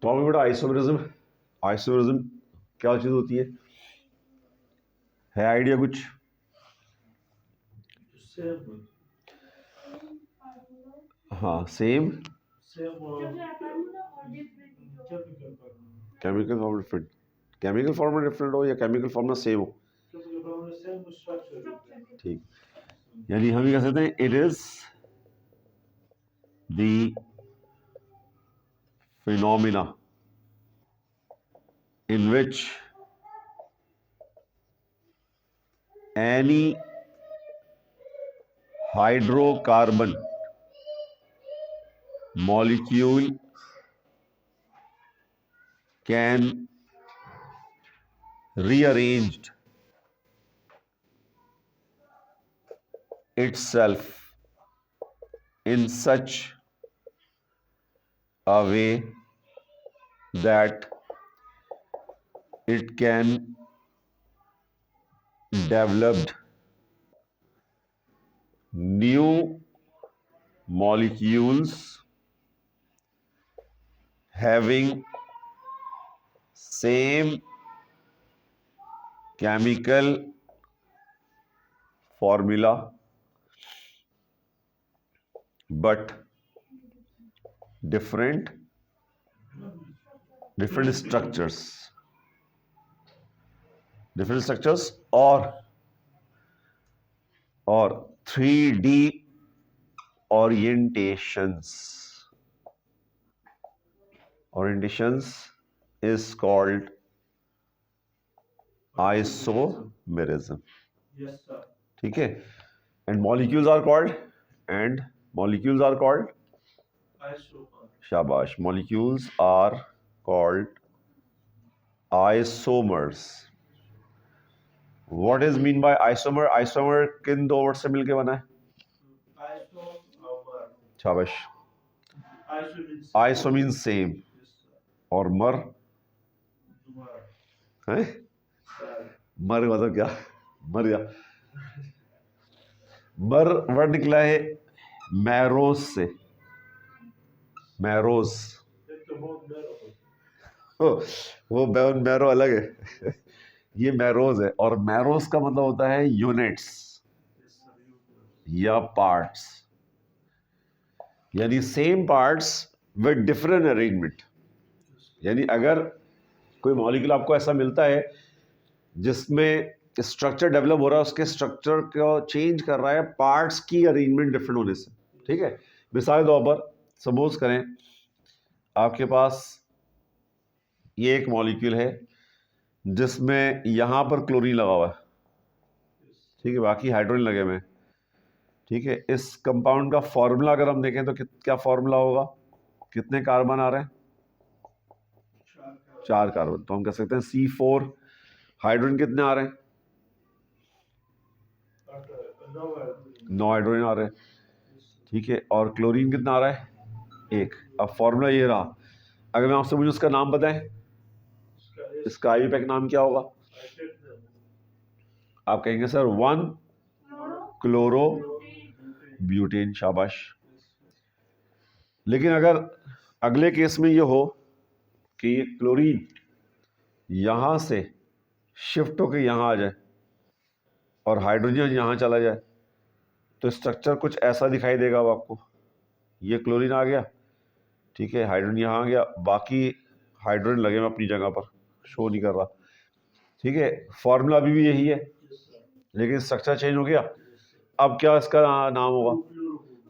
तो हमें बेटा आइसोमेरिज्म, आइसोमेरिज्म क्या चीज होती है आइडिया कुछ? हाँ same chemical form different, chemical form में डिफरेंट हो या केमिकल फॉर्म में सेम हो, ठीक। यानी हम ये कह सकते हैं it is the phenomena in which any hydrocarbon molecule can rearrange itself in such a way that it can develop new molecules having same chemical formula but different structures, or 3D orientations is called isomerism. ठीक है, and molecules are called शाबाश, molecules are called isomers. What is mean by isomer? Isomer किन दो word से मिलके बना है? शाबाश, आइसो मीन सेम और मर है, मर मतलब क्या? मर गया। मर वर्ड निकला है मैरोज से, मैरोज, वो मैरो अलग है ये मैरोज है, और मैरोज का मतलब होता है यूनिट्स या पार्ट्स, यानी same parts with different arrangement. यानी अगर कोई मॉलिक्यूल आपको ऐसा मिलता है जिसमें स्ट्रक्चर डेवलप हो रहा है, उसके स्ट्रक्चर को चेंज कर रहा है पार्ट्स की अरेंजमेंट डिफरेंट होने से, ठीक है। मिसाल के तौर पर सपोज करें आपके पास ये एक मॉलिक्यूल है जिसमें यहां पर क्लोरीन लगा हुआ है, ठीक है, बाकी हाइड्रोजन लगे हुए हैं, ठीक है। इस कंपाउंड का फॉर्मूला अगर हम देखें तो क्या फॉर्मूला होगा? कितने कार्बन आ रहे हैं? 4 कार्बन, तो हम कह सकते हैं C4। हाइड्रोजन कितने आ रहे हैं? 9 हाइड्रोजन आ रहे हैं, ठीक है। और क्लोरीन कितना आ रहा है? 1। अब फॉर्मूला ये रहा, अगर मैं आपसे मुझे उसका नाम बताएं, इसका आईयूपैक नाम क्या होगा? आप कहेंगे सर 1 क्लोरो ब्यूटेन, शाबाश। लेकिन अगर अगले केस में ये हो कि ये क्लोरीन यहां से शिफ्ट होकर यहां आ जाए और हाइड्रोजन यहां चला जाए, तो स्ट्रक्चर कुछ ऐसा दिखाई देगा अब आपको। ये क्लोरीन आ गया, ठीक है, हाइड्रोजन यहाँ आ गया, बाकी हाइड्रोजन लगे हुए अपनी जगह पर, शो नहीं कर रहा, ठीक है। फॉर्मूला अभी भी यही है लेकिन स्ट्रक्चर चेंज हो गया। अब क्या इसका नाम होगा?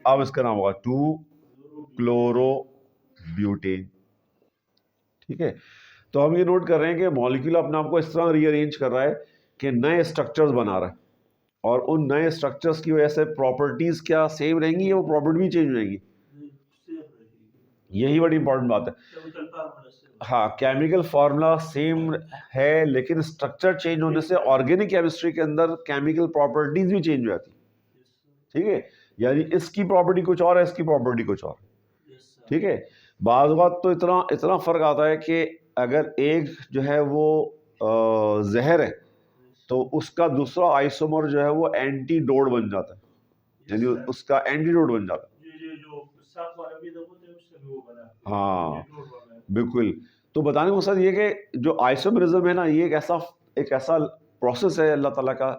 अब इसका नाम होगा 2 क्लोरो ब्यूटेन, ठीक है। तो हम ये नोट कर रहे हैं कि मॉलिक्यूल अपने आप को इस तरह रीअरेंज कर रहा है कि नए स्ट्रक्चर्स बना रहा है, और उन नए स्ट्रक्चर्स की वजह से प्रॉपर्टीज क्या सेम रहेंगी या वो प्रॉपर्टी भी चेंज हो जाएगी? यही बड़ी इंपॉर्टेंट बात है। हाँ, केमिकल फॉर्मूला सेम है लेकिन स्ट्रक्चर चेंज होने से ऑर्गेनिक केमिस्ट्री के अंदर केमिकल प्रॉपर्टीज भी चेंज हो जाती, ठीक है। यानी इसकी प्रॉपर्टी कुछ और है, इसकी प्रॉपर्टी कुछ और, ठीक है। बात बात तो इतना फर्क आता है कि अगर एक जो है वो जहर है तो उसका दूसरा आइसोमर जो है वो एंटीडोट बन जाता है, यानी उसका एंटीडोट बन जाता है। हाँ, बिल्कुल। तो बताने का मकसद ये कि जो आइसोमेरिज्म है ना, ये एक ऐसा प्रोसेस है अल्लाह ताला का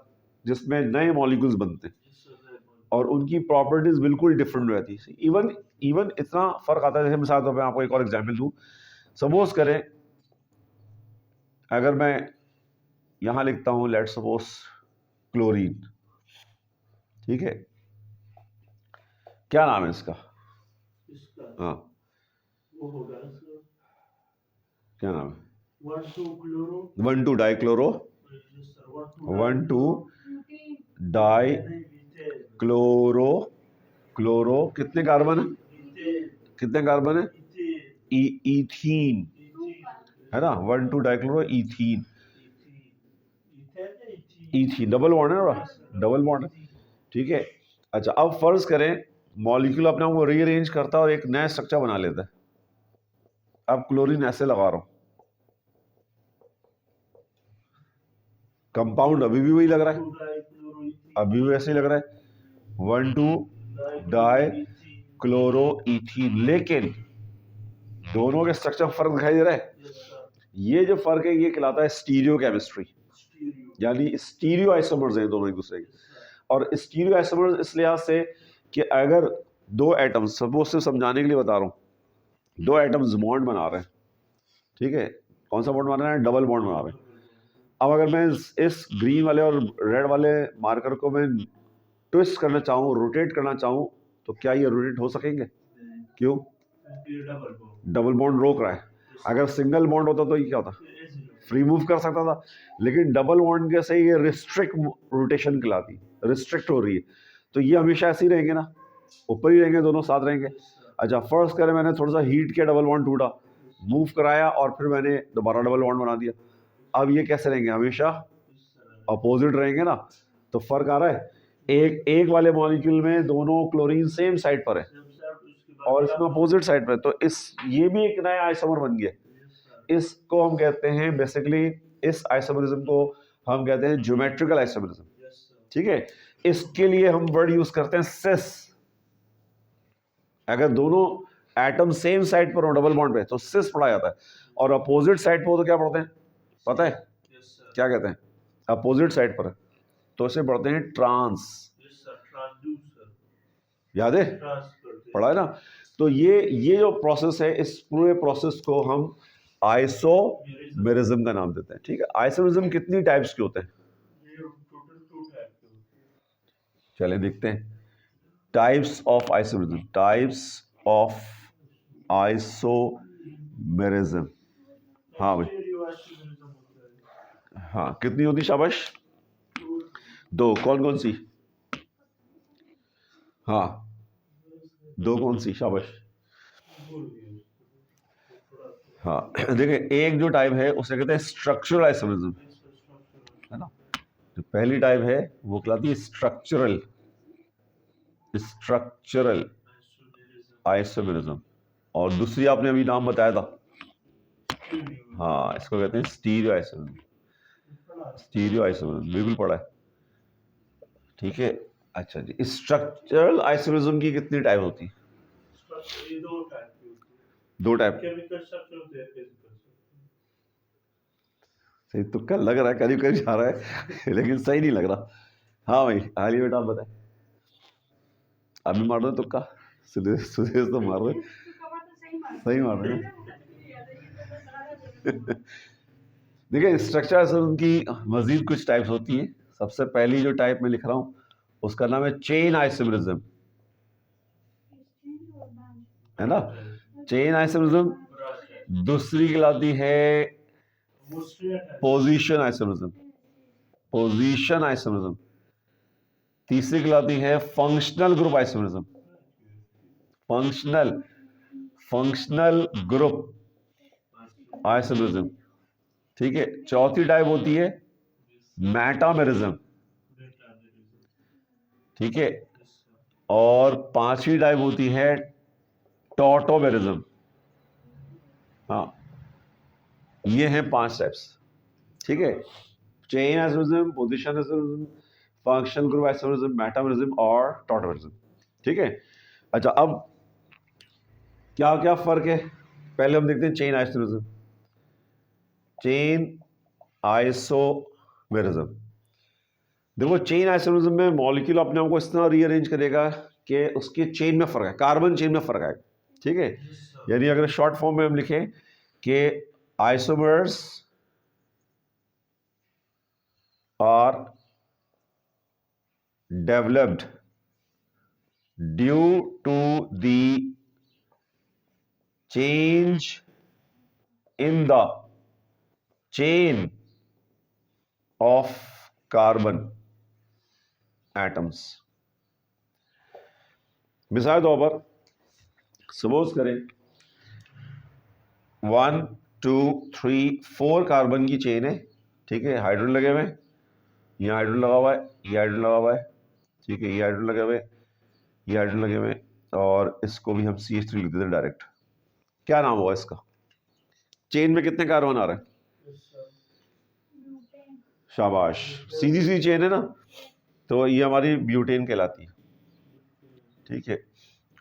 जिसमें नए मॉलिक्यूल्स बनते हैं और उनकी प्रॉपर्टीज बिल्कुल डिफरेंट रहती है। इवन इवन इतना फर्क आता है, जैसे मिसाल तौर पे आपको एक और एग्जांपल दूं। सपोज करें अगर मैं यहां लिखता हूं लेट सपोज क्लोरीन, ठीक है, क्या नाम है इसका? हाँ, वो होगा क्या नाम है? 1,2 डाइक्लोरो, 1,2 डाई क्लोरो, क्लोरो कितने कार्बन है? कितने कार्बन है? इथीन है ना, 1,2 dichloro ethene. Ethene double bond है ना, डबल बॉन्ड है, ठीक है। अच्छा, अब फर्ज करें मॉलिक्यूल अपने आप को रीअरेंज करता है और एक नया स्ट्रक्चर बना लेता है। अब क्लोरीन ऐसे लगा रहा हूं, कंपाउंड अभी भी वही लग रहा है, अभी भी वैसे ही लग रहा है, 1,2 डाई क्लोरो इथीन, लेकिन दोनों के स्ट्रक्चर फर्क दिखाई दे रहा है। ये जो फर्क है ये कहलाता है स्टीरियो केमिस्ट्री, यानी स्टीरियो आइसोमर्स हैं दोनों एक दूसरे के। और स्टीरियो आइसोमर्स इस लिहाज से कि अगर दो एटम्स, सपोज से समझाने के लिए बता रहा हूँ, दो एटम्स बॉन्ड बना रहे हैं, ठीक है, कौन सा बॉन्ड बना रहे हैं? डबल बॉन्ड बना रहे हैं। अब अगर मैं इस ग्रीन वाले और रेड वाले मार्कर को मैं ट्विस्ट करना चाहूँ, रोटेट करना चाहूँ, तो क्या ये रोटेट हो सकेंगे? क्यों? डबल बॉन्ड रोक रहा है। अगर सिंगल बॉन्ड होता तो ये क्या होता? फ्री मूव कर सकता था, लेकिन डबल बॉन्ड के से ये रिस्ट्रिक्ट रोटेशन कहलाती, रिस्ट्रिक्ट हो रही है। तो ये हमेशा ऐसे ही रहेंगे ना, ऊपर ही रहेंगे, दोनों साथ रहेंगे। अच्छा, फर्स्ट करें मैंने थोड़ा सा हीट किया, डबल बॉन्ड टूटा, मूव कराया और फिर मैंने दोबारा डबल बॉन्ड बना दिया। अब ये कैसे रहेंगे? हमेशा अपोजिट रहेंगे ना। तो फर्क आ रहा है, एक वाले मॉलिक्यूल में दोनों क्लोरीन सेम साइड पर है और इसमें अपोजिट साइड पर। तो ये भी एक नया आइसोमर बन गया। इसको हम कहते हैं बेसिकली, इस आइसोमरिज्म को हम कहते हैं ज्योमेट्रिकल आइसोमरिज्म, ठीक है। इसके लिए हम वर्ड यूज करते हैं सिस। अगर दोनों एटम सेम साइड पर हो डबल बॉन्ड पे तो सिस पढ़ा जाता है, और अपोजिट साइड पर हो तो क्या पढ़ते हैं? पता है क्या कहते हैं? अपोजिट साइड पर तो इसे पढ़ते हैं ट्रांस। याद है? पढ़ा है ना। तो ये जो प्रोसेस है, इस पूरे प्रोसेस को हम आइसोमेरिज्म का नाम देते हैं, ठीक है। आइसोमेरिज्म कितनी टाइप्स के होते हैं? चलिए देखते हैं types of isomerism. Types of isomerism, हाँ भाई, हाँ, कितनी होती? शाबाश, दो। कौन कौन सी? हाँ, दो कौन सी? शाबाश। हाँ, देखिए, एक जो टाइप है उसे कहते हैं स्ट्रक्चरल आइसोमेरिज्म, है ना। जो पहली टाइप है वो कहलाती है स्ट्रक्चरल आइसोमेरिज्म, और दूसरी आपने अभी नाम बताया था, हाँ, इसको कहते हैं स्टीरियो आइसोमेरिज्म। स्टीरियो आइसोमेरिज्म बिल्कुल पढ़ा है, ठीक है। अच्छा जी, स्ट्रक्चरल आइसोमेरिज्म की कितनी टाइप होती है? दो टाइप। सही तुक्का लग रहा है, करीब करीब जा रहा है लेकिन सही नहीं लग रहा। हाँ भाई, हाली बेटा आप बताए। अभी मार दो तुक्का, सुदेश तो मार रहे, सही मार रहे देखिए, स्ट्रक्चर आइसोमेरिज्म की मजीद कुछ टाइप्स होती हैं। सबसे पहली जो टाइप मैं लिख रहा हूँ उसका नाम है चेन आइसोमेरिज्म, है ना। Chain isomerism. दूसरी कहलाती है पोजीशन आइसोमेरिज्म, पोजीशन आइसोमेरिज्म। तीसरी कहलाती है functional group isomerism, functional group isomerism, ठीक है। चौथी टाइप होती है मेटामेरिज्म, ठीक है। और पांचवी टाइप होती है टॉटोमेरिज्म। हाँ, ये हैं 5 टाइप्स, ठीक है। Chain isomerism, position isomerism, functional group isomerism, metamerism और टॉटोमेरिज्म, ठीक है। अच्छा, अब क्या क्या फर्क है? पहले हम देखते हैं चेन आइसोमेरिज्म। चेन आइसोमेरिज्म, देखो चेन आइसोमेरिज्म में मॉलिक्यूल अपने आप को इस तरह रीअरेंज करेगा कि उसके चेन में फर्क है, कार्बन चेन में फर्क आएगा, ठीक है। यानी अगर शॉर्ट फॉर्म में हम लिखें कि isomers are developed due to the change in the chain of carbon atoms. मिसाल तौर पर सपोज करें 1 2 3 4 कार्बन की चेन है, ठीक है। हाइड्रोजन लगे हुए हैं, यहाँ हाइड्रोजन लगा हुआ है, ये हाइड्रोजन लगा हुआ है, ठीक है। ये हाइड्रोजन लगे हुए, ये हाइड्रोजन लगे हुए, और इसको भी हम CH3 लिख देते हैं डायरेक्ट। क्या नाम होगा इसका? चेन में कितने कार्बन आ रहे हैं? शाबाश, सीधी सीधी चेन है ना, तो ये हमारी ब्यूटेन कहलाती है, ठीक है।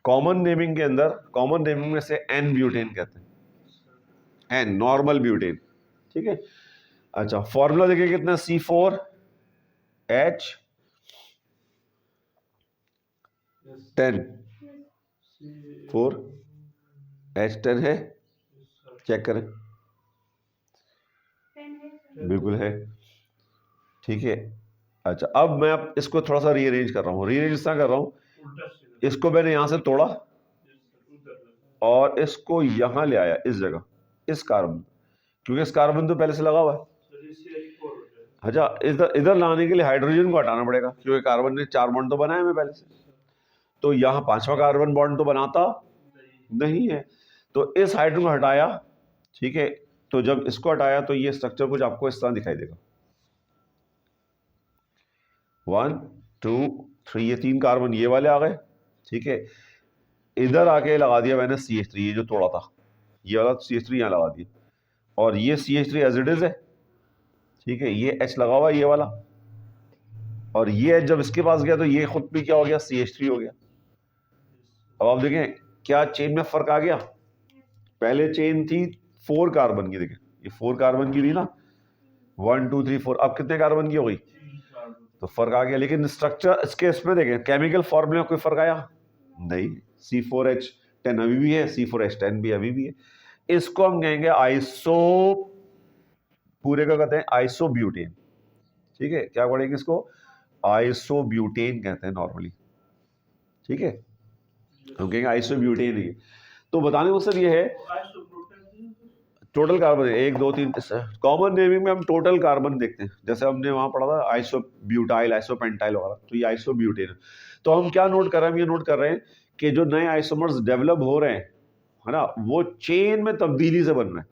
कॉमन नेमिंग के अंदर, कॉमन नेमिंग में से एन ब्यूटेन कहते हैं, एन नॉर्मल ब्यूटेन, ठीक है। अच्छा, फॉर्मूला देखिए कितना, C4H10 4H10 है, चेक करें, बिल्कुल है, ठीक है। अच्छा, अब मैं अब इसको थोड़ा सा रीअरेंज कर रहा हूँ, रीअरेंज इस तरह कर रहा हूँ, इसको मैंने यहां से तोड़ा और इसको यहां ले आया इस जगह, इस कार्बन, क्योंकि इस कार्बन तो पहले से लगा हुआ है। अच्छा, इधर इधर लाने के लिए हाइड्रोजन को हटाना पड़ेगा, क्योंकि कार्बन ने 4 बॉन्ड तो बनाए मैं पहले से, तो यहाँ 5वां कार्बन बॉन्ड तो बनाता नहीं है, तो इस हाइड्रोजन को हटाया, ठीक है। तो जब इसको हटाया तो ये स्ट्रक्चर कुछ आपको इस तरह दिखाई देगा, 1 2 3, ये 3 कार्बन ये वाले आ गए, ठीक है। इधर आके लगा दिया मैंने CH3, ये जो तोड़ा था ये वाला CH3 यहाँ लगा दिया, और ये CH3 एज इट इज है, ठीक है। ये H लगा हुआ है ये वाला, और ये H जब इसके पास गया तो ये खुद भी क्या हो गया, CH3 हो गया। अब आप देखें क्या चेन में फर्क आ गया, पहले चेन थी 4 कार्बन की, देखें ये 4 कार्बन की थी ना, 1 2 3 4, अब कितने कार्बन की हो गई, तो फर्क आ गया। लेकिन स्ट्रक्चर इसके इसमें देखें, केमिकल फॉर्मूले में कोई फर्क आया नहीं, C4H10 अभी भी है, C4H10 भी अभी भी है। इसको हम कहेंगे आइसो, पूरे का कहते हैं आइसोब्यूटेन, ठीक है। क्या पढ़ेंगे इसको, आइसोब्यूटेन कहते हैं नॉर्मली, ठीक है। हम कहेंगे आइसोब्यूटेन ही। तो बताने का मतलब ये है टोटल कार्बन है 1 2 3, कॉमन नेमिंग में हम टोटल कार्बन देखते हैं, जैसे हमने वहां पढ़ा था आइसोब्यूटाइल, आइसोपेंटाइल वगैरह, तो ये आइसोब्यूटेन है। तो हम क्या नोट कर रहे हैं, हम ये नोट कर रहे हैं कि जो नए आइसोमर्स डेवलप हो रहे हैं, है ना, वो चेन में तब्दीली से बन रहे हैं,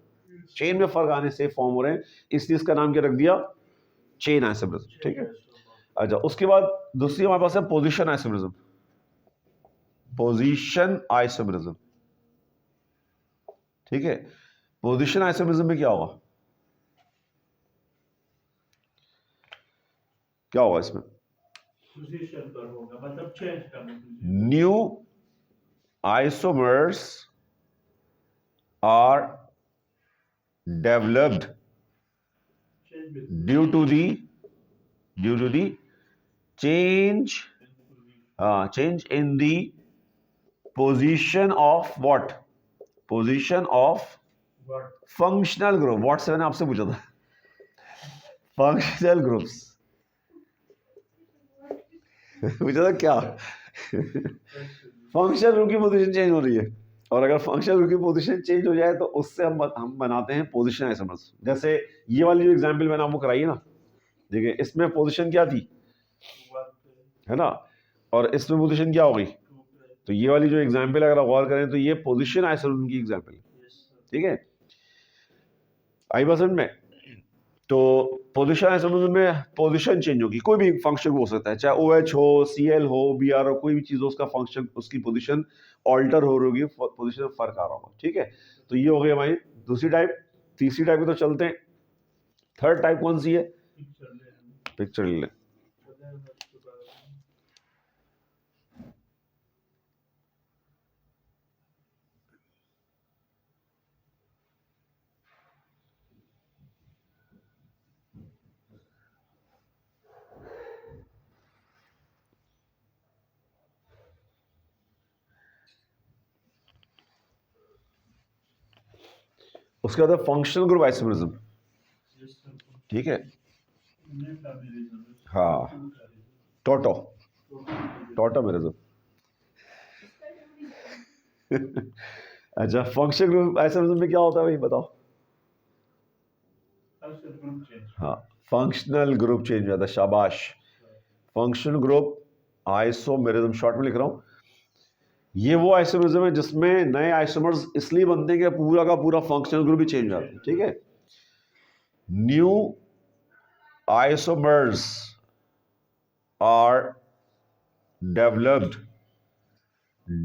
चेन में फर्क आने से फॉर्म हो रहे हैं, इसलिए इसका नाम क्या रख दिया, चेन आइसोमरिज्म, ठीक है। अच्छा, उसके बाद दूसरी हमारे पास है पोजीशन आइसोमरिज्म, पोजीशन आइसोमरिज्म, ठीक है। पोजीशन आइसोमरिज्म में क्या होगा, क्या होगा इसमें, पोजीशन पर होगा, मतलब चेंज करना, new isomers are developed due to the change, change in the position of what, position of functional group, what से मैंने आपसे पूछा था, फंक्शनल ग्रुप्स पूछा था क्या, फंक्शनल ग्रुप की पोजीशन चेंज हो रही है, और अगर फंक्शनल ग्रुप की पोजीशन चेंज हो जाए तो उससे हम बनाते हैं पोजीशन आइसोमर्स। जैसे ये वाली जो एग्जांपल मैंने आपको कराई है ना, देखिए इसमें पोजीशन क्या थी, है ना, और इसमें पोजीशन क्या हो गई, तो ये वाली जो एग्जांपल अगर आप गौर करें तो ये पोजीशन आइसोमर्स की एग्जांपल है, ठीक है। आई बात समझ में, तो पोजीशन आइसोमर्स में पोजीशन चेंज होगी, कोई भी फंक्शन हो सकता है, चाहे OH हो, Cl हो, Br हो, कोई भी चीज हो, उसका फंक्शन, उसकी पोजीशन ऑल्टर हो रही होगी, पोजीशन में फर्क आ रहा होगा, ठीक है। तो ये हो गई हमारी दूसरी टाइप। तीसरी टाइप में तो चलते हैं, थर्ड टाइप कौन सी है, पिक्चर ले लें। उसके बाद functional group isomerism, Yes, sir. ठीक है। Neomerism. हाँ, टोटो टोटोमेरिज्म। अच्छा, फंक्शनल ग्रुप आइसोमेरिज्म में क्या होता है भाई बताओ? Functional group change. हाँ, फंक्शनल ग्रुप चेंज हो जाता है, शाबाश। फंक्शनल ग्रुप आइसोमेरिज्म, शॉर्ट में लिख रहा हूँ। ये वो आइसोमेरिज्म है जिसमें नए आइसोमर्स इसलिए बनते हैं कि पूरा का पूरा फंक्शनल ग्रुप भी चेंज हो जाता है, ठीक है। New isomers are developed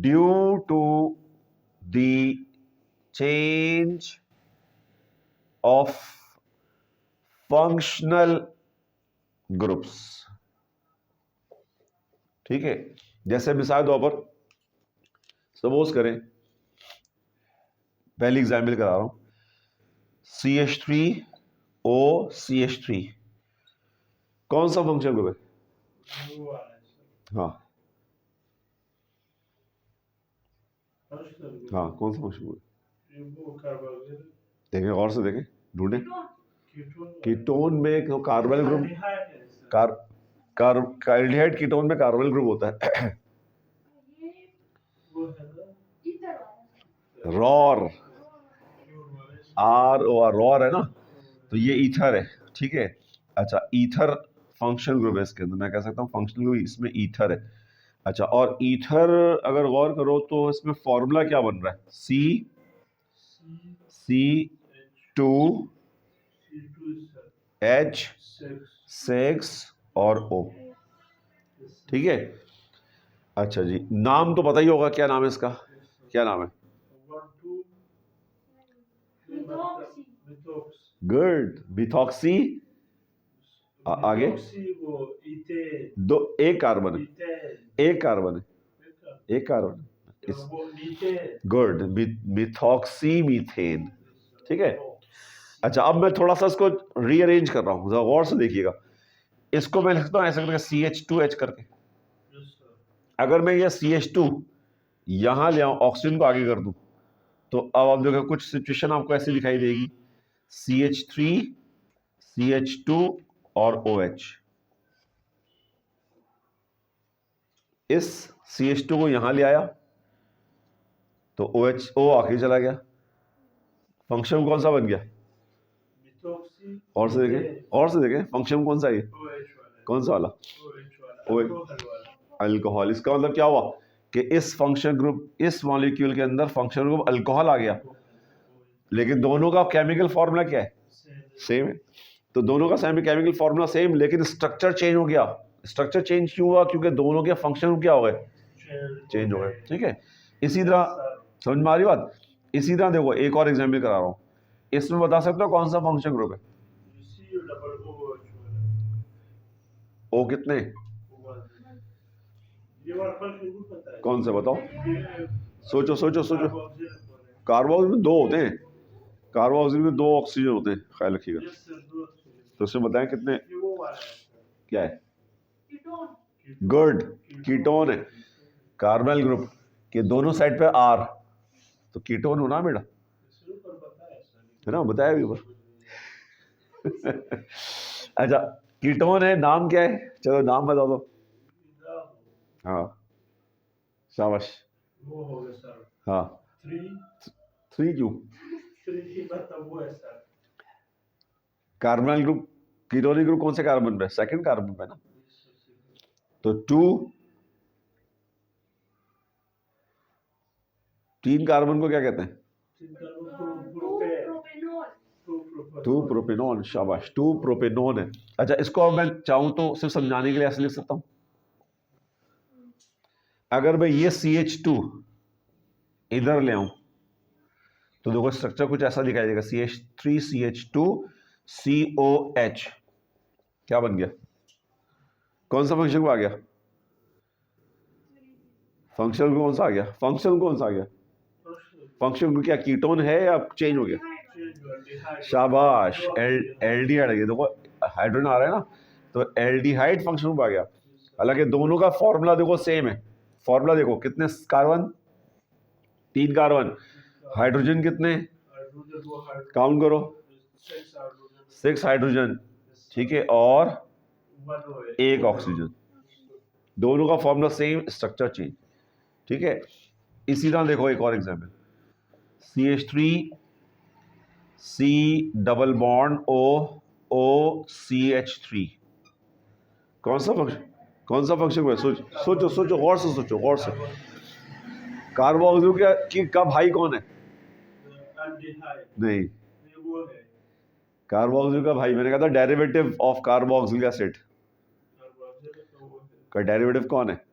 due to the change of functional groups, ठीक है। जैसे मिसाल के तौर पर सपोज करें, पहली एग्जाम्पल करा रहा हूं, CH3OCH3 कौन सा फंक्शनल ग्रुप है? New one, sir. हाँ Functional group. हाँ, कौन सा functional group? You go carboxyl. देखें, गौर से देखें, ढूंढें। Ketone. कीटोन में एक कार्बोनिल ग्रुप, Aldehyde है, sir. एल्डिहाइड कीटोन में कार्बोनिल ग्रुप होता है। वो है ना रॉर, pure वाले. रॉर है ना, तो ये ईथर है, ठीक है। अच्छा, ईथर फंक्शनल ग्रुप है इसके अंदर, मैं कह सकता हूँ फंक्शनल ग्रुप इसमें ईथर है। अच्छा, और ईथर अगर गौर करो तो इसमें फॉर्मूला क्या बन रहा है? C2 CH6 6 और O, ठीक है। अच्छा जी, नाम तो पता ही होगा, क्या नाम है इसका? क्या नाम है? 1 2 methox गुड, मिथॉक्सी। आगे वो इथेन दो, एक कार्बन है, इथेन एक कार्बन है, एक कार्बन है। वो इथेन गुड, मिथॉक्सी मीथेन, ठीक है। अच्छा, अब मैं थोड़ा सा इसको रीअरेंज कर रहा हूँ, जरा गौर से देखिएगा। इसको मैं लिखता हूँ ऐसे करके CH2H करके। अगर मैं ये CH2 यहां ले आऊं, ऑक्सीजन को आगे कर दूं, तो अब आप देखो कुछ सिचुएशन आपको ऐसी दिखाई देगी, CH3 CH2 और OH। इस CH2 को यहां ले आया तो O आगे चला गया, फंक्शन कौन सा बन गया? मिथॉक्सी और से देखें फंक्शन कौन सा है? कौन सा वाला? अल्कोहल। इसका मतलब क्या हुआ कि इस फंक्शन ग्रुप, इस मॉलिक्यूल के अंदर फंक्शन ग्रुप अल्कोहल आ गया, लेकिन दोनों का केमिकल फॉर्मूला क्या है? सेम है। तो दोनों का केमिकल फॉर्मूला सेम, लेकिन स्ट्रक्चर चेंज हो गया। स्ट्रक्चर चेंज क्यों हुआ? क्योंकि दोनों के फंक्शन क्या हो गए? चेंज हो गए, ठीक है। इसी तरह, समझ में आ रही बात? इसी तरह देखो, एक और एग्जाम्पल करा रहा हूँ, इसमें बता सकते हो कौन सा फंक्शन ग्रुप है? ओ कितने? कौन से बताओ? सोचो। कार्बोक्सिल में दो होते हैं, कार्बोक्सिल में दो ऑक्सीजन होते हैं, ख्याल रखिएगा। तो उसमें बताएं कितने? क्या है? गुड, कीटोन है। कार्बोनिल ग्रुप के दोनों साइड पे R, तो कीटोन होना बेटा, है ना, बताया भी ऊपर। अच्छा, कीटोन है, नाम क्या है? चलो नाम बता दो। हाँ, शाबाश। वो हो गया सर हाँ, 3 क्यों? 3 मतलब वो है sir carbonyl group, ketonic group कौन से कार्बन पे? सेकंड कार्बन पे ना, तो 2, 3 कार्बन को क्या कहते हैं? 2 प्रोपेनॉन, शाबाश, 2 प्रोपेनॉन है। अच्छा, इसको अब मैं चाहूं तो सिर्फ समझाने के लिए ऐसे लिख सकता हूं, अगर मैं ये CH2 इधर ले आऊं तो देखो स्ट्रक्चर कुछ ऐसा दिखाई देगा, CH3 CH2 COH, क्या बन गया? कौन सा फंक्शन को आ गया? फंक्शन कौन सा आ गया? फंक्शन क्या कीटोन है या चेंज हो गया? शाबाश, एल्डिहाइड है। ये देखो हाइड्रोजन आ रहा है ना, तो एल्डिहाइड फंक्शन ग्रुप आ गया। हालांकि दोनों का फॉर्मूला देखो सेम है। फॉर्मूला देखो, कितने कार्बन? 3 कार्बन। हाइड्रोजन कितने? हाइड्रोजन वो हाइड्रोजन काउंट करो, 6 हाइड्रोजन 6 हाइड्रोजन, ठीक है, और 1 OH एक ऑक्सीजन, दोनों का फॉर्मूला सेम, स्ट्रक्चर चेंज, ठीक है। इसी तरह देखो एक और example, CH3 C double bond OCH3, कौन सा फंक्शन हुआ? सोचो सोचो, गौर से सोचो, गौर से। कार्बोक्सिल का भाई कौन है? एल्डिहाइड नहीं, ये वो है कार्बोक्सिल का भाई, मैंने कहा था derivative of carboxylic acid carboxyl तो वो है का डेरिवेटिव कौन है?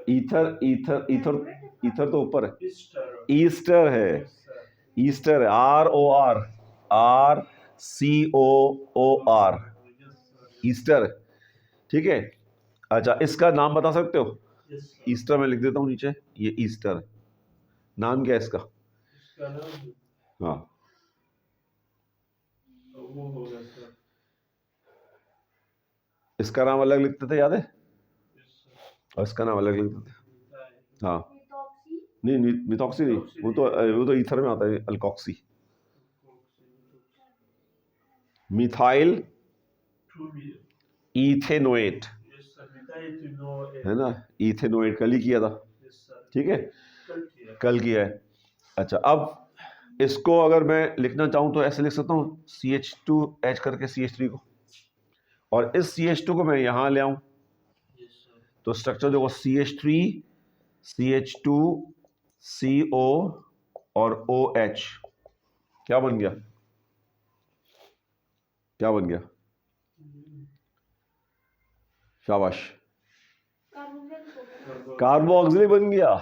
ईथर ईथर तो ऊपर है, ईस्टर ईस्टर है, ईस्टर है, ROR ईस्टर, ठीक है। अच्छा, इसका नाम बता सकते हो? ईस्टर मैं लिख देता हूँ नीचे, ये ईस्टर, नाम क्या है इसका? इसका नाम हाँ, वो होगा सर इसका नाम अलग लिखते थे, याद है? और इसका नाम अलग लिखते थे, हाँ। नहीं, मिथॉक्सी नहीं, वो तो ईथर में आता है, अल्कोक्सी, मिथाइल इथेनोएट, है ना, इथेनोएट कल ही किया था, ठीक है, कल किया है। अच्छा, अब इसको अगर मैं लिखना चाहूँ तो ऐसे लिख सकता हूँ, CH2H करके CH3 को, और इस CH2 को मैं यहाँ ले आऊँ तो स्ट्रक्चर देखो, CH3 CH2 CO और OH, क्या बन गया? क्या बन गया? शाबाश, कार्बोक्सिलिक बन गया,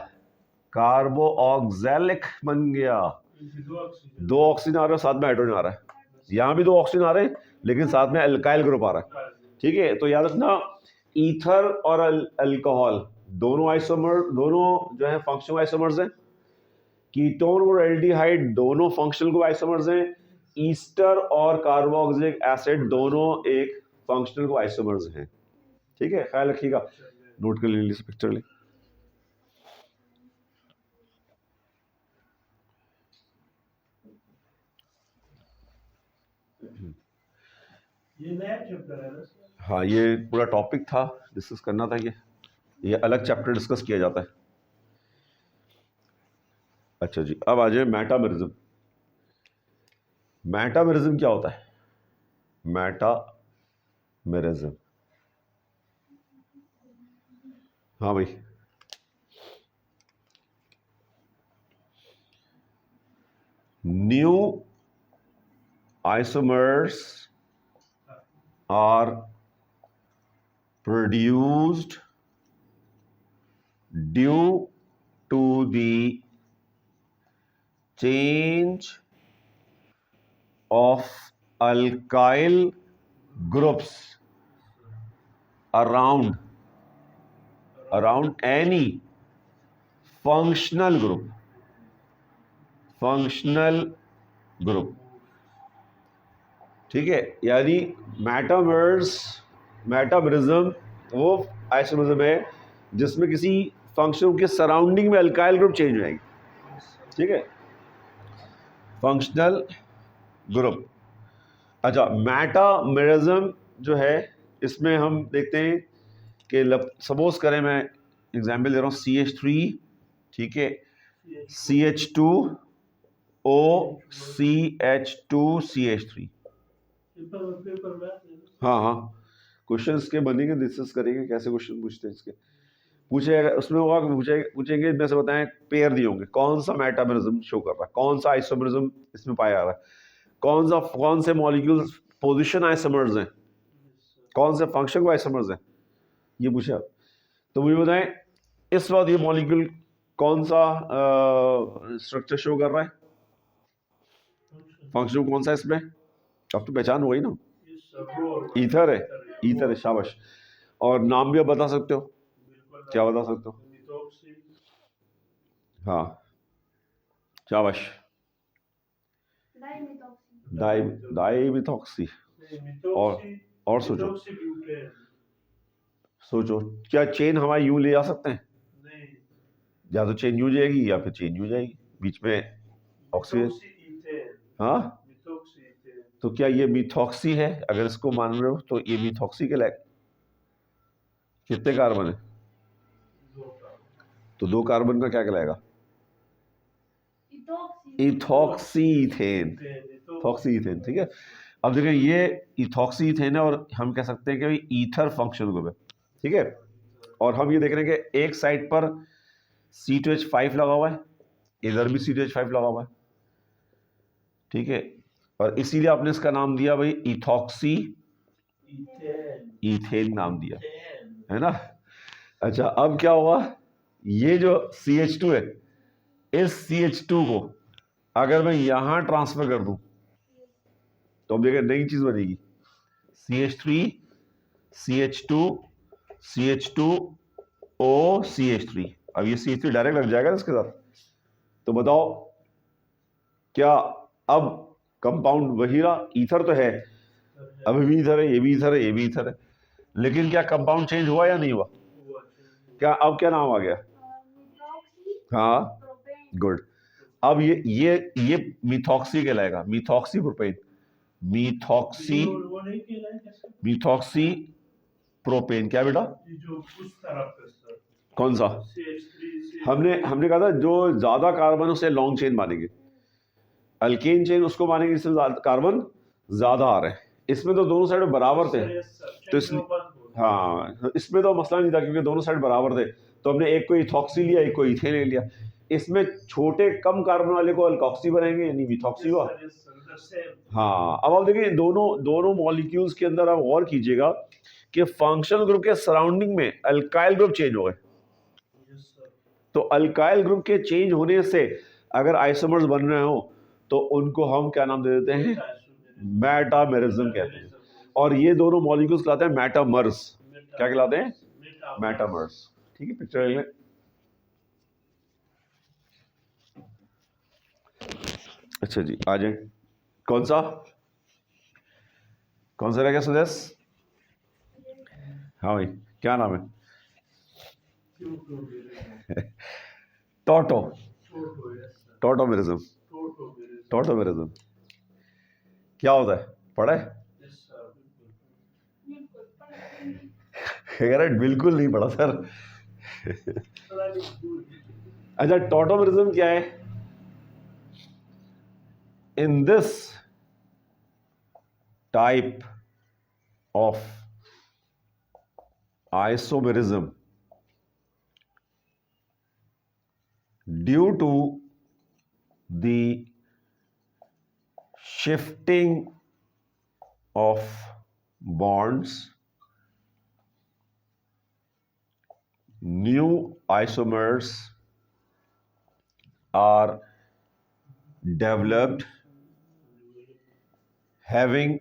कार्बोक्सिलिक बन गया। 2 ऑक्सीजन आ रहा है, साथ में हाइड्रोजन आ रहा है, यहाँ भी 2 ऑक्सीजन आ रहे हैं लेकिन साथ में अल्काइल ग्रुप आ रहा है, ठीक है। तो याद रखना, ईथर और अल्कोहल दोनों आइसोमर, दोनों जो है फंक्शनल आइसोमर्स हैं। कीटोन और एल्डिहाइड दोनों फंक्शनल ग्रुप आइसोमर्स हैं। ईस्टर और कार्बोक्सिलिक एसिड दोनों एक फंक्शनल ग्रुप आइसोमर्स हैं, ठीक है। ख्याल रखिएगा, नोट कर लीजिए, पिक्चर ले। ये नया चैप्टर है ना सर? हाँ, ये पूरा टॉपिक था, डिस्कस करना था, ये अलग चैप्टर डिस्कस किया जाता है। अच्छा जी, अब आ जाए मेटामेरिज्म। मेटामेरिज्म क्या होता है? मेटामेरिज्म, हाँ भाई, new isomers are produced due to the change of alkyl groups around any functional group, ठीक है। यानी मेटामेरिज्म वो आइसोमेरिज्म है जिसमें किसी फंक्शन के सराउंडिंग में अल्काइल ग्रुप चेंज हो जाएगी, ठीक है, फंक्शनल ग्रुप। अच्छा, मेटामेरिज्म जो है, इसमें हम देखते हैं कि सपोज करें, मैं एग्जाम्पल दे रहा हूँ, CH3, ठीक है, CH2O CH2 CH3, हाँ हाँ, क्वेश्चन के बनेंगे, डिस्कस करेंगे कैसे क्वेश्चन पूछते हैं इसके। पूछेगा उसमें होगा, पूछेंगे में से बताएं, पेयर दिए होंगे, कौन सा मेटामेरिज्म शो कर रहा है, कौन सा आइसोमेरिज्म इसमें पाया जा रहा है, कौन से मॉलिक्यूल पोजीशन आइसोमर्स हैं, कौन से फंक्शन को आइसोमर्स हैं, ये पूछा। तो मुझे बताएं, इस वक्त ये मॉलिक्यूल कौन सा स्ट्रक्चर शो कर रहा है, फंक्शन कौन सा इसमें? अब तो पहचान हो गई ना, ईथर है, ईथर है, शाबाश। और नाम भी आप बता सकते हो, क्या बता सकते हो? हाँ, शाबाश, डाइमिथॉक्सी। और सोचो क्या चेन हमारी यूं ले जा सकते हैं? या तो चेन यूं जाएगी या फिर चेन यूं जाएगी, बीच में ऑक्सीजन, Methoxyethane. हाँ, Methoxyethane. तो क्या ये मिथॉक्सी है? अगर इसको मान रहे हो तो ये मिथॉक्सी के लायक। कितने कार्बन है? दो कार्बन. तो 2 कार्बन का क्या कहलाएगा? इथॉक्सीथेन, इथॉक्सीथेन, ठीक है। अब देखें ये इथॉक्सीथेन है और हम कह सकते हैं कि ईथर फंक्शनल ग्रुप है, ठीक है। और हम ये देख रहे हैं कि एक साइड पर C2H5 लगा हुआ है, इधर भी C2H5 लगा हुआ है, ठीक है। और इसीलिए आपने इसका नाम दिया भाई इथॉक्सी ईथेन नाम दिया, है ना। अच्छा, अब क्या हुआ, ये जो CH2 है, इस CH2 को अगर मैं यहां ट्रांसफर कर दूं तो अब देखिए नई चीज बनेगी, CH3 CH2 CH2O CH3। अब ये CH3 डायरेक्ट लग जाएगा इसके साथ, तो बताओ क्या अब कंपाउंड वही रहा? ईथर तो है, अभी भी ईथर है, ये भी ईथर है, ये भी ईथर है, लेकिन क्या कंपाउंड चेंज हुआ या नहीं हुआ? क्या अब क्या नाम आ गया? हाँ, गुड। अब ये मिथॉक्सी कहलाएगा, मिथॉक्सी प्रोपेन, मिथॉक्सी प्रोपेन। क्या बेटा? जो उस तरफ है सर, कौन सा? हमने कहा था जो ज्यादा कार्बन उसे लॉन्ग चेन मानेंगे, अल्केन चेन उसको मानेंगे जिसमें कार्बन ज्यादा आ रहे हैं। इसमें तो दोनों साइड बराबर थे, तो इसलिए हाँ, इसमें तो मसला नहीं था क्योंकि दोनों साइड बराबर थे, तो हमने एक को इथॉक्सी लिया, एक को इथेन ले लिया। इसमें छोटे कम कार्बन वाले को अल्कोक्सी बनाएंगे, यानी मिथॉक्सी हुआ। हाँ, अब आप देखिए दोनों मॉलिक्यूल्स के अंदर आप गौर कीजिएगा कि फंक्शनल ग्रुप के सराउंडिंग में अल्काइल ग्रुप चेंज हो गए। तो अल्काइल ग्रुप के चेंज होने से अगर आइसोमर्स बन रहे हो तो उनको हम क्या नाम दे देते हैं? मेटामेरिज्म कहते हैं। और ये दोनों मॉलिक्यूल्स कहलाते हैं मेटामर्स। क्या कहलाते हैं? मेटामर्स। ठीक है, पिक्चर ले लें। अच्छा जी, आ जाए। कौन सा रह गया सुदेश? हाँ भाई, क्या नाम है? टोटोमेरिज्म। टोटोमेरिज्म क्या होता है? पढ़ा है? बिल्कुल नहीं पढ़ा सर। अच्छा, टोटोमेरिज्म क्या है? In this type of isomerism, due to the shifting of bonds, new isomers are developed having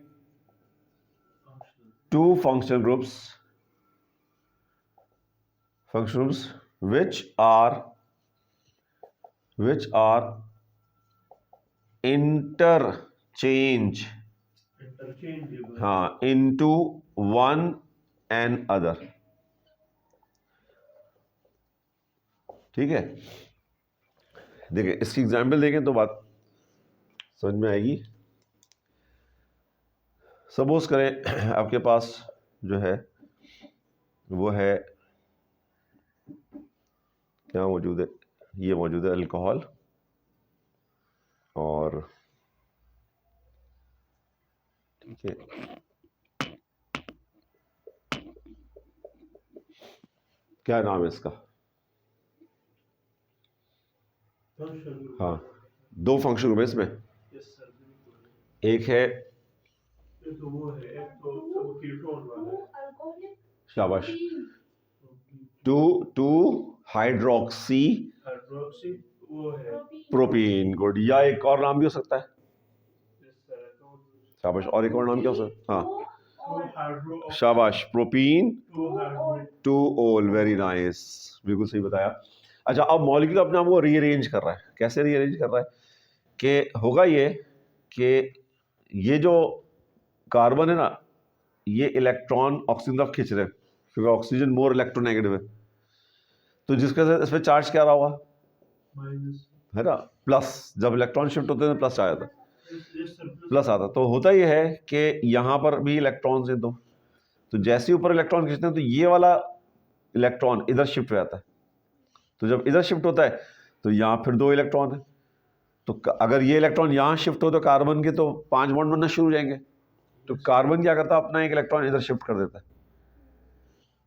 two functional groups which are interchangeable, हाँ, into one another। ठीक है, देखिए इसकी एग्जाम्पल देखें तो बात समझ में आएगी। सपोज करें आपके पास जो है वो है क्या मौजूद है? ये मौजूद है अल्कोहल और ठीक है, क्या नाम है इसका? हाँ, दो फंक्शन ग्रुप है इसमें। एक है शाबाश, 2 हाइड्रोक्सी प्रोपीन, गुड। या एक और नाम भी हो सकता है, शाबाश। और एक और नाम क्या हो सकता है? हाँ, शाबाश, प्रोपीन 2 ओल, वेरी नाइस, बिल्कुल सही बताया। अच्छा, अब मॉलिक्यूल अपने आप को रीअरेंज कर रहा है। कैसे रीअरेंज कर रहा है? कि होगा ये कि ये जो कार्बन है ना, ये इलेक्ट्रॉन ऑक्सीजन तरफ खींच रहे हैं क्योंकि ऑक्सीजन मोर इलेक्ट्रोनेगेटिव है, तो जिसके साथ इस पर चार्ज क्या रहा होगा? है ना, प्लस, जब इलेक्ट्रॉन शिफ्ट होते हैं प्लस आ जाता है, Yes, sir. प्लस आता है। तो होता ये है कि यहाँ पर भी इलेक्ट्रॉन्स हैं दो, तो जैसे ही ऊपर इलेक्ट्रॉन खींचते हैं तो ये वाला इलेक्ट्रॉन इधर शिफ्ट हो जाता है। तो जब इधर शिफ्ट होता है तो यहाँ फिर दो इलेक्ट्रॉन है, तो अगर ये इलेक्ट्रॉन यहाँ शिफ्ट हो तो कार्बन के तो 5 बॉन्ड बनना शुरू हो जाएंगे। तो कार्बन क्या करता है, अपना एक इलेक्ट्रॉन इधर शिफ्ट कर देता है।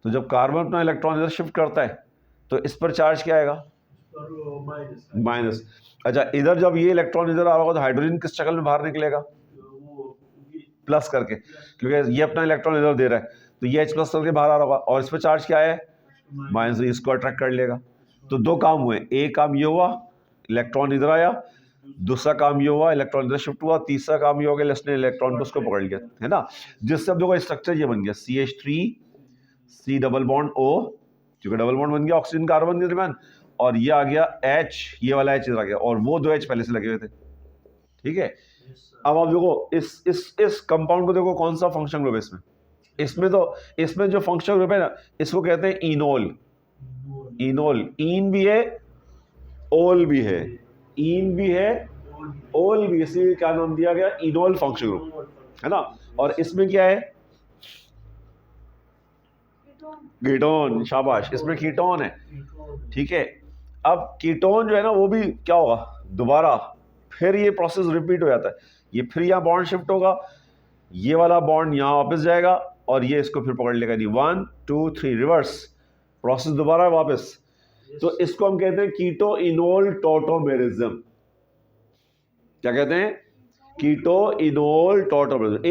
तो जब कार्बन अपना इलेक्ट्रॉन इधर शिफ्ट करता है तो इस पर चार्ज क्या आएगा, Or minus. माइनस। अच्छा, इधर जब ये इलेक्ट्रॉन इधर आ रहा होगा तो हाइड्रोजन किस शक्ल में बाहर निकलेगा, वो प्लस करके, क्योंकि ये अपना इलेक्ट्रॉन इधर दे रहा है तो ये H प्लस करके बाहर आ रहा होगा, और इस पर चार्ज क्या है, माइनस, इसको अट्रैक्ट कर लेगा। तो दो काम हुए, एक काम ये हुआ इलेक्ट्रॉन इधर आया, दूसरा काम ये हुआ इलेक्ट्रॉन इधर शिफ्ट हुआ, तीसरा काम ये हो गया इसने इलेक्ट्रॉन को उसको पकड़ लिया, है ना, जिससे अब देखो स्ट्रक्चर ये बन गया CH3 C double bond O, क्योंकि डबल बॉन्ड बन गया ऑक्सीजन कार्बन के दरमियान, और ये आ गया H, ये वाला H इधर आ गया, और वो दो H पहले से लगे हुए थे। ठीक है, अब आप देखो इस कंपाउंड को देखो कौन सा फंक्शन ग्रुप है इसमें, इसमें जो फंक्शन ग्रुप है ना इसको कहते हैं इनोल। इनोल, इन भी है ओल भी है, इन भी है ओल भी, इसीलिए क्या नाम दिया गया, इनोल फंक्शन ग्रुप, है ना। और इसमें क्या है, कीटोन, शाबाश, इसमें कीटोन है। ठीक है, अब कीटोन जो है ना वो भी क्या होगा, दोबारा फिर ये प्रोसेस रिपीट हो जाता है, ये फिर यहाँ बॉन्ड शिफ्ट होगा, ये वाला बॉन्ड यहाँ वापस जाएगा और ये इसको फिर पकड़ लेगा, नहीं 1 2 3 रिवर्स प्रोसेस दोबारा वापस। तो इसको हम कहते हैं कीटो इनोल टोटोमेरिज्म। क्या कहते हैं, कीटो इनोल टोटोमेरिज्म।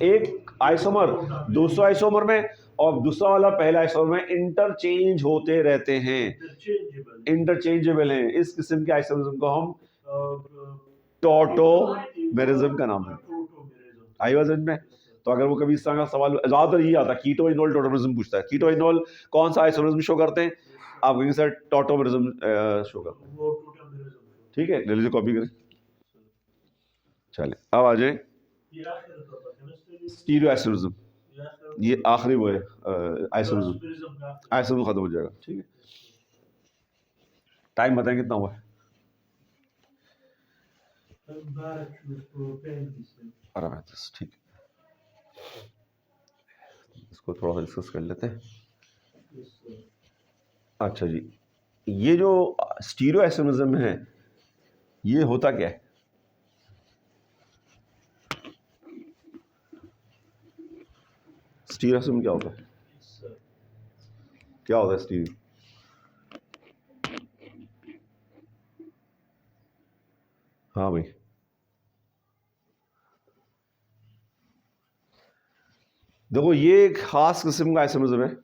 एक आइसोमर दूसरा आइसोमर में और दूसरा वाला पहला आइसोमर में इंटरचेंज होते रहते हैं, इंटरचेंजेबल हैं। इस किस्म के आइसोमरिज्म को हम टोटोमेरिज्म का नाम है। आई बात समझ में। तो अगर वो कभी इस तरह का सवाल, ज्यादातर ये आता है कीटो इनोल टोटोमेरिज्म पूछता है, कीटो इनोल कौन सा आइसोमरिज्म शो करते हैं, आप कहेंगे सर टोटोमेरिज्म शो करते हैं। ठीक है, ले लीजिए कॉपी करें। चले अब आ जाए स्टीरियो आइसोमरिज्म, ये आखिरी वो है आइसोमरिज्म, आइसोमरिज्म खत्म हो जाएगा। ठीक है, टाइम बताएं कितना हुआ है, 12:35। ठीक है, इसको थोड़ा सा डिस्कस कर लेते हैं। अच्छा जी, ये जो स्टीरियो आइसोमरिज्म है ये होता क्या है, स्टीरियो आइसोमरिज्म क्या होता है, क्या होता है स्टीरियो? हाँ भाई, देखो ये एक खास किस्म का आइसोमरिज्म है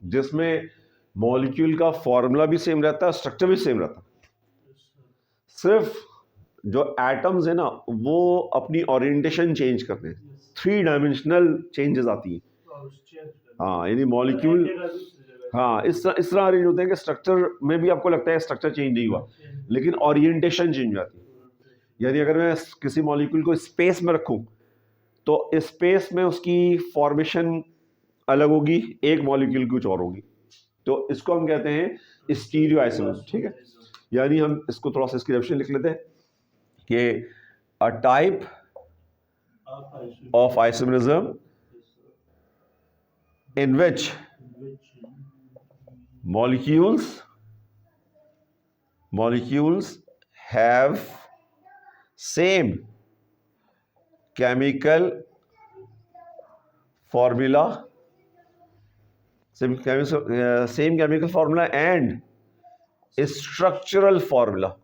जिसमें मॉलिक्यूल का फॉर्मूला भी सेम रहता है, स्ट्रक्चर भी सेम रहता है, सिर्फ जो एटम्स है ना वो अपनी ओरिएंटेशन चेंज करते हैं, 3 डायमेंशनल चेंजेस आती हैं। हाँ, यानी मॉलिक्यूल, हाँ, इस तरह अरेंज होते हैं कि स्ट्रक्चर में भी आपको लगता है स्ट्रक्चर चेंज नहीं हुआ, लेकिन ओरिएंटेशन चेंज हो जाती है। यानी अगर मैं किसी मॉलिक्यूल को स्पेस में रखूं तो स्पेस में उसकी फॉर्मेशन अलग होगी, एक मॉलिक्यूल कुछ और होगी, तो इसको हम कहते हैं स्टीरियो आइसोमरिज्म। ठीक है, यानी हम इसको थोड़ा सा इसकी डेफिनेशन लिख लेते हैं कि a type of isomerism in which molecules have same chemical formula and structural formula